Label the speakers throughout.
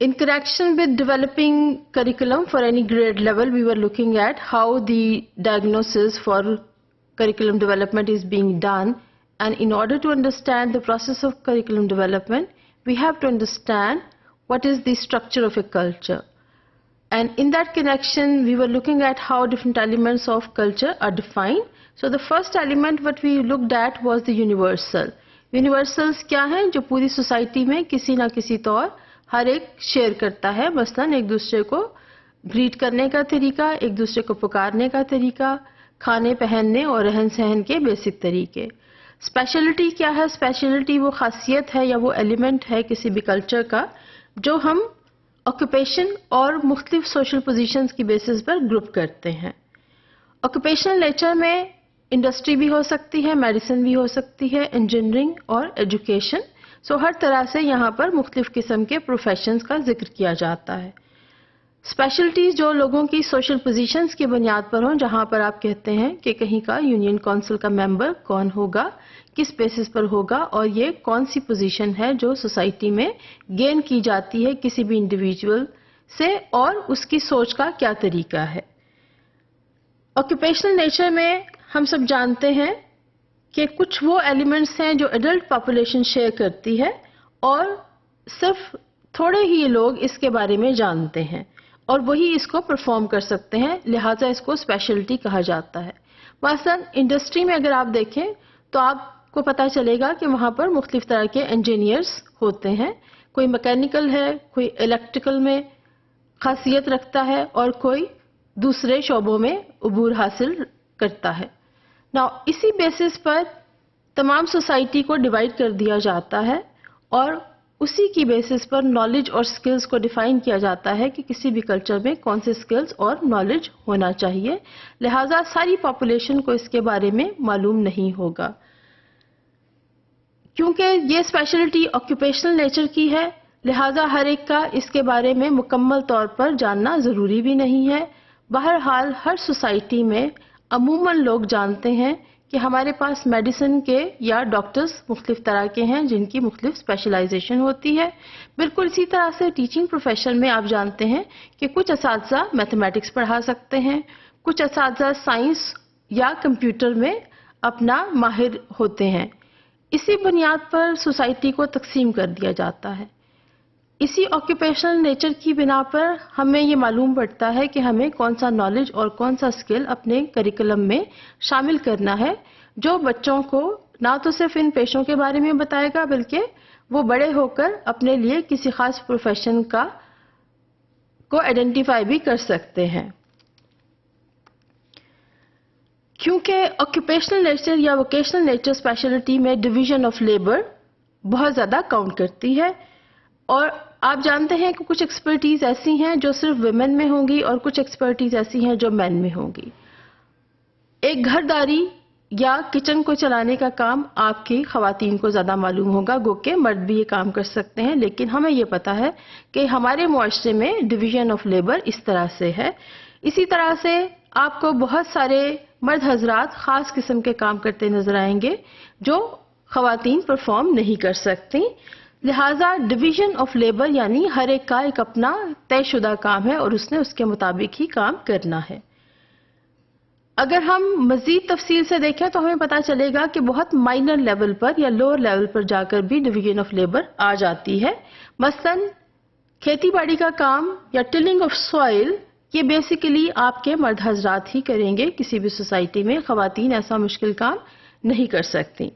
Speaker 1: In connection with developing curriculum for any grade level, we were looking at how the diagnosis for curriculum development is being done. And in order to understand the process of curriculum development, we have to understand what is the structure of a culture. And in that connection, we were looking at how different elements of culture are defined. So the first element what we looked at was the universal. Universals کیا ہیں جو پوری society میں کسی نہ کسی طور ہر ایک شیئر کرتا ہے. مثلاً ایک دوسرے کو گریٹ کرنے کا طریقہ, ایک دوسرے کو پکارنے کا طریقہ, کھانے پہننے اور رہن سہن کے بیسک طریقے. اسپیشلٹی کیا ہے؟ اسپیشلٹی وہ خاصیت ہے یا وہ ایلیمنٹ ہے کسی بھی کلچر کا جو ہم آکوپیشن اور مختلف سوشل پوزیشنز کی بیسس پر گروپ کرتے ہیں. آکوپیشنل نیچر میں انڈسٹری بھی ہو سکتی ہے, میڈیسن بھی ہو سکتی ہے, انجینئرنگ اور ایجوکیشن. سو ہر طرح سے یہاں پر مختلف قسم کے پروفیشنز کا ذکر کیا جاتا ہے. اسپیشلٹیز جو لوگوں کی سوشل پوزیشنز کی بنیاد پر ہوں, جہاں پر آپ کہتے ہیں کہ کہیں کا یونین کونسل کا ممبر کون ہوگا, کس بیسس پر ہوگا, اور یہ کون سی پوزیشن ہے جو سوسائٹی میں گین کی جاتی ہے کسی بھی انڈیویجول سے, اور اس کی سوچ کا کیا طریقہ ہے. آکوپیشنل نیچر میں ہم سب جانتے ہیں کہ کچھ وہ ایلیمنٹس ہیں جو ایڈلٹ پاپولیشن شیئر کرتی ہے اور صرف تھوڑے ہی لوگ اس کے بارے میں جانتے ہیں اور وہی اس کو پرفارم کر سکتے ہیں, لہٰذا اس کو اسپیشلٹی کہا جاتا ہے. مثلاً انڈسٹری میں اگر آپ دیکھیں تو آپ کو پتہ چلے گا کہ وہاں پر مختلف طرح کے انجینئرس ہوتے ہیں. کوئی میکینیکل ہے, کوئی الیکٹریکل میں خاصیت رکھتا ہے اور کوئی دوسرے شعبوں میں عبور حاصل کرتا ہے. Now, اسی بیسس پر تمام سوسائٹی کو ڈیوائڈ کر دیا جاتا ہے اور اسی کی بیسس پر نالج اور سکلز کو ڈیفائن کیا جاتا ہے کہ کسی بھی کلچر میں کون سے سکلز اور نالج ہونا چاہیے. لہٰذا ساری پاپولیشن کو اس کے بارے میں معلوم نہیں ہوگا. کیونکہ یہ اسپیشلٹی آکوپیشنل نیچر کی ہے, لہٰذا ہر ایک کا اس کے بارے میں مکمل طور پر جاننا ضروری بھی نہیں ہے. بہرحال ہر سوسائٹی میں عموماً لوگ جانتے ہیں کہ ہمارے پاس میڈیسن کے یا ڈاکٹرز مختلف طرح کے ہیں جن کی مختلف اسپیشلائزیشن ہوتی ہے. بالکل اسی طرح سے ٹیچنگ پروفیشن میں آپ جانتے ہیں کہ کچھ اساتذہ میتھمیٹکس پڑھا سکتے ہیں, کچھ اساتذہ سائنس یا کمپیوٹر میں اپنا ماہر ہوتے ہیں. اسی بنیاد پر سوسائٹی کو تقسیم کر دیا جاتا ہے. اسی آکوپیشنل نیچر کی بنا پر ہمیں یہ معلوم پڑتا ہے کہ ہمیں کون سا نالج اور کون سا اسکل اپنے کریکولم میں شامل کرنا ہے جو بچوں کو نہ تو صرف ان پیشوں کے بارے میں بتائے گا بلکہ وہ بڑے ہو کر اپنے لیے کسی خاص پروفیشن کو آئیڈینٹیفائی بھی کر سکتے ہیں. کیونکہ آکوپیشنل نیچر یا ووکیشنل نیچر اسپیشلٹی میں ڈویژن آف لیبر بہت زیادہ کاؤنٹ کرتی ہے, اور آپ جانتے ہیں کہ کچھ ایکسپرٹیز ایسی ہیں جو صرف ویمن میں ہوں گی اور کچھ ایکسپرٹیز ایسی ہیں جو مین میں ہوں گی. ایک گھرداری یا کچن کو چلانے کا کام آپ کی خواتین کو زیادہ معلوم ہوگا, گو کہ مرد بھی یہ کام کر سکتے ہیں, لیکن ہمیں یہ پتا ہے کہ ہمارے معاشرے میں ڈویژن آف لیبر اس طرح سے ہے. اسی طرح سے آپ کو بہت سارے مرد حضرات خاص قسم کے کام کرتے نظر آئیں گے جو خواتین پرفارم نہیں کر سکتی. لہٰذا ڈویژن آف لیبر یعنی ہر ایک کا ایک اپنا طے شدہ کام ہے اور اس نے اس کے مطابق ہی کام کرنا ہے. اگر ہم مزید تفصیل سے دیکھیں تو ہمیں پتہ چلے گا کہ بہت مائنر لیول پر یا لوور لیول پر جا کر بھی ڈویژن آف لیبر آ جاتی ہے. مثلاً کھیتی باڑی کا کام یا ٹلنگ آف سوائل یہ بیسیکلی آپ کے مرد حضرات ہی کریں گے. کسی بھی سوسائٹی میں خواتین ایسا مشکل کام نہیں کر سکتی.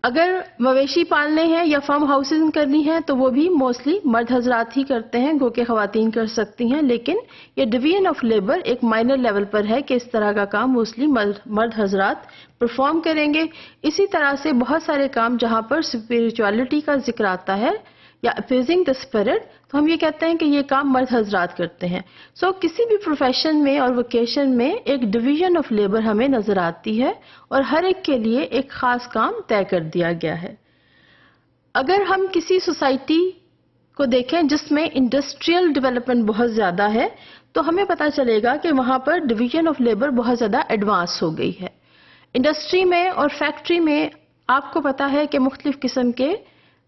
Speaker 1: اگر مویشی پالنے ہیں یا فارم ہاؤسنگ کرنی ہے تو وہ بھی موسٹلی مرد حضرات ہی کرتے ہیں, گو کہ خواتین کر سکتی ہیں, لیکن یہ ڈویژن آف لیبر ایک مائنر لیول پر ہے کہ اس طرح کا کام موسٹلی مرد حضرات پرفارم کریں گے. اسی طرح سے بہت سارے کام جہاں پر اسپریچولیٹی کا ذکر آتا ہے یا اپیزنگ دا اسپرٹ, تو ہم یہ کہتے ہیں کہ یہ کام مرد حضرات کرتے ہیں. سو کسی بھی پروفیشن میں اور ووکیشن میں ایک ڈویژن آف لیبر ہمیں نظر آتی ہے اور ہر ایک کے لیے ایک خاص کام طے کر دیا گیا ہے. اگر ہم کسی سوسائٹی کو دیکھیں جس میں انڈسٹریل ڈیولپمنٹ بہت زیادہ ہے تو ہمیں پتہ چلے گا کہ وہاں پر ڈویژن آف لیبر بہت زیادہ ایڈوانس ہو گئی ہے. انڈسٹری میں اور فیکٹری میں آپ کو پتہ ہے کہ مختلف قسم کے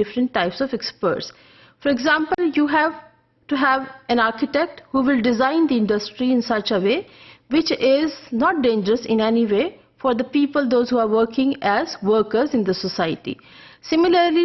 Speaker 1: different types of experts. For example, you have to have an architect who will design the industry in such a way which is not dangerous in any way for the people, those who are working as workers in the society. Similarly,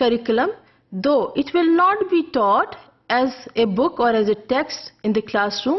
Speaker 1: curriculum, though it will not be taught as a book or as a text in the classroom,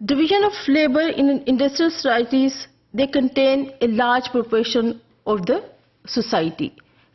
Speaker 1: Division of labor in industrial societies, they contain a large proportion of the society.